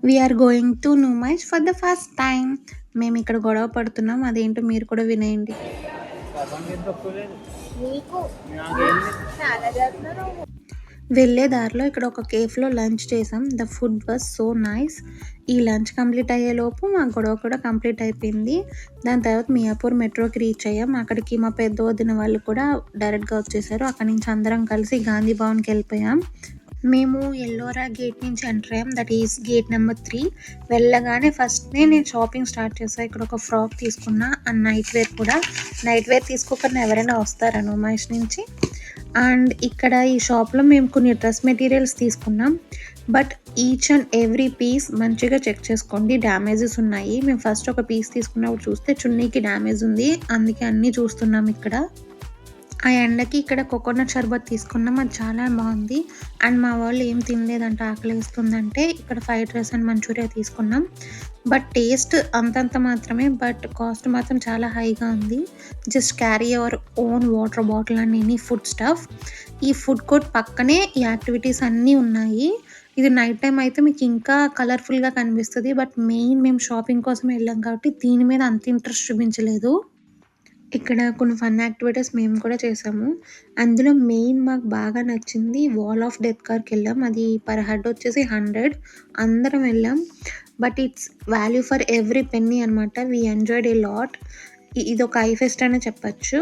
We are going to Numaish for the first time. మేము ఇక్కడ గొడవ పడుతున్నాం, అదేంటో మీరు కూడా వినేయండి. వెళ్ళే దారిలో ఇక్కడ ఒక కేఫ్లో లంచ్ చేసాం. The food was so nice. ఈ లంచ్ కంప్లీట్ అయ్యేలోపు మా గొడవ కూడా కంప్లీట్ అయిపోయింది. దాని తర్వాత మియాపూర్ మెట్రోకి రీచ్ అయ్యాం. అక్కడికి మా పెద్ద వదిన వాళ్ళు కూడా డైరెక్ట్గా వచ్చేసారు. అక్కడి నుంచి అందరం కలిసి గాంధీ భవన్కి వెళ్ళిపోయాం. మేము ఎల్లోరా గేట్ నుంచి ఎంటర్ అయ్యాం. That is gate number 3. వెళ్ళగానే ఫస్ట్నే నేను షాపింగ్ స్టార్ట్ చేశాను. ఇక్కడ ఒక ఫ్రాక్ తీసుకున్నా అండ్ నైట్ వేర్ కూడా. నైట్ వేర్ తీసుకోకుండా ఎవరైనా వస్తారా నుమైష్ నుంచి? అండ్ ఇక్కడ ఈ షాప్లో మేము కొన్ని డ్రెస్ మెటీరియల్స్ తీసుకున్నాం. But each and every piece మంచిగా చెక్ చేసుకోండి, డ్యామేజెస్ ఉన్నాయి. మేము ఫస్ట్ ఒక పీస్ తీసుకున్నప్పుడు చూస్తే చున్నీకి డ్యామేజ్ ఉంది, అందుకే అన్నీ చూస్తున్నాం ఇక్కడ. ఆ ఎండకి ఇక్కడ కోకోనట్ షర్బత్ తీసుకున్నాం, అది చాలా బాగుంది. అండ్ మా వాళ్ళు ఏం తినలేదంట, ఆకలిస్తుందంటే ఇక్కడ ఫ్రైడ్ రైస్ అండ్ మంచూరియా తీసుకున్నాం. బట్ టేస్ట్ అంతంత మాత్రమే, బట్ కాస్ట్ మాత్రం చాలా హైగా ఉంది. Just carry our own water bottle and any food stuff. ఈ ఫుడ్ కోర్ట్ పక్కనే ఈ యాక్టివిటీస్ అన్నీ ఉన్నాయి. ఇది నైట్ టైం అయితే మీకు ఇంకా కలర్ఫుల్గా కనిపిస్తుంది. బట్ మెయిన్ మేము షాపింగ్ కోసం వెళ్ళాం కాబట్టి దీని మీద అంత ఇంట్రెస్ట్ చూపించలేదు. ఇక్కడ కొన్ని ఫన్ యాక్టివిటీస్ మేము కూడా చేసాము. అందులో మెయిన్ మాకు బాగా నచ్చింది వాల్ ఆఫ్ డెత్ కార్కి వెళ్ళాం. అది పర్ హెడ్ వచ్చేసి 100. అందరం వెళ్ళాం. But it's value for every penny అనమాట. We enjoyed a lot. ఇది ఒక ఐ ఫెస్ట్ అనే చెప్పచ్చు.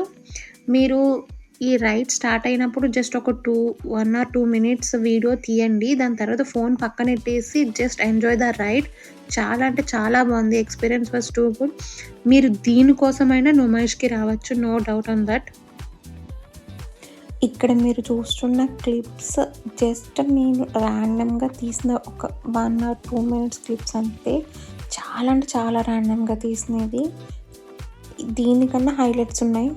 మీరు ఈ రైడ్ స్టార్ట్ అయినప్పుడు జస్ట్ ఒక 1 or 2 minutes వీడియో తీయండి. దాని తర్వాత ఫోన్ పక్కన పెట్టేసి జస్ట్ ఎంజాయ్ ద రైడ్. చాలా అంటే చాలా బాగుంది. Experience was too good. మీరు దీనికోసమైనా నుమైష్కి రావచ్చు, నో డౌట్ ఆన్ దట్. ఇక్కడ మీరు చూస్తున్న క్లిప్స్ జస్ట్ నేను ర్యాండమ్గా తీసిన ఒక 1 or 2 minutes క్లిప్స్ అంతే. చాలా అంటే చాలా ర్యాండమ్గా తీసినది. దీనికన్నా హైలైట్స్ ఉన్నాయి.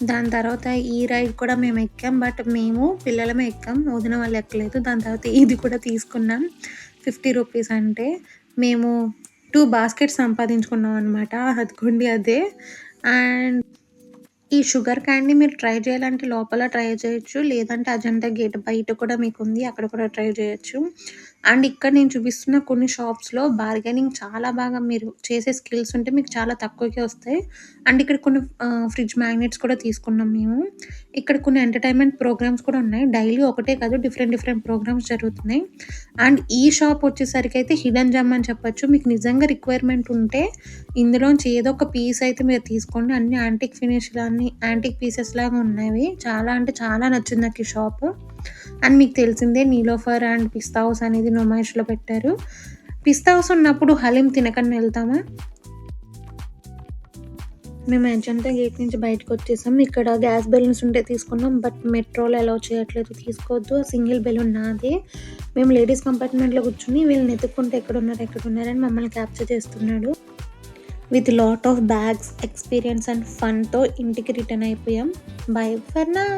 దాని తర్వాత ఈ రైడ్ కూడా మేము ఎక్కాం. బట్ మేము పిల్లలమే ఎక్కాం, వదిన వాళ్ళు ఎక్కలేదు. దాని తర్వాత ఇది కూడా తీసుకున్నాం. 50 రూపీస్ అంటే మేము 2 బాస్కెట్స్ సంపాదించుకున్నాం అనమాట. అదిగోండి అదే. అండ్ ఈ షుగర్ క్యాండీ మీరు ట్రై చేయాలంటే లోపల ట్రై చేయొచ్చు, లేదంటే అజంతా గేట్ బయట కూడా మీకు ఉంది, అక్కడ కూడా ట్రై చేయొచ్చు. అండ్ ఇక్కడ నేను చూపిస్తున్న కొన్ని షాప్స్లో బార్గెనింగ్ చాలా బాగా, మీరు చేసే స్కిల్స్ ఉంటే మీకు చాలా తక్కువకే వస్తాయి. అండ్ ఇక్కడ కొన్ని ఫ్రిడ్జ్ మ్యాగ్నెట్స్ కూడా తీసుకున్నాం మేము. ఇక్కడ కొన్ని ఎంటర్టైన్మెంట్ ప్రోగ్రామ్స్ కూడా ఉన్నాయి. డైలీ ఒకటే కాదు, డిఫరెంట్ ప్రోగ్రామ్స్ జరుగుతున్నాయి. అండ్ ఈ షాప్ వచ్చేసరికి అయితే హిడెన్ జెమ్ అని చెప్పొచ్చు. మీకు నిజంగా రిక్వైర్మెంట్ ఉంటే ఇందులోంచి ఏదో ఒక పీస్ అయితే మీరు తీసుకోండి. అన్ని యాంటిక్ ఫినిష్ అన్ని యాంటిక్ పీసెస్ లాగా ఉన్నాయి. చాలా అంటే చాలా నచ్చింది నాకు ఈ షాపు. అండ్ మీకు తెలిసిందే నీలోఫర్ అండ్ పిస్తా హౌస్ అనేది నుమైష్లో పెట్టారు. పిస్తా హౌస్ ఉన్నప్పుడు హలీం తినకుండా వెళ్తామా? మేము అజంతా గేట్ నుంచి బయటకు వచ్చేసాం. ఇక్కడ గ్యాస్ బెలూన్స్ ఉంటే తీసుకున్నాం. బట్ మెట్రోలో అలౌ చేయట్లేదు, తీసుకోవద్దు. సింగిల్ బెలూన్ నాదే. మేము లేడీస్ కంపార్ట్మెంట్లో కూర్చుని వీళ్ళని ఎత్తుక్కుంటే ఎక్కడున్నారని మమ్మల్ని క్యాప్చర్ చేస్తున్నాడు. With lot of bags, experience and ఫన్తో ఇంటికి రిటర్న్ అయిపోయాం. Bye for now.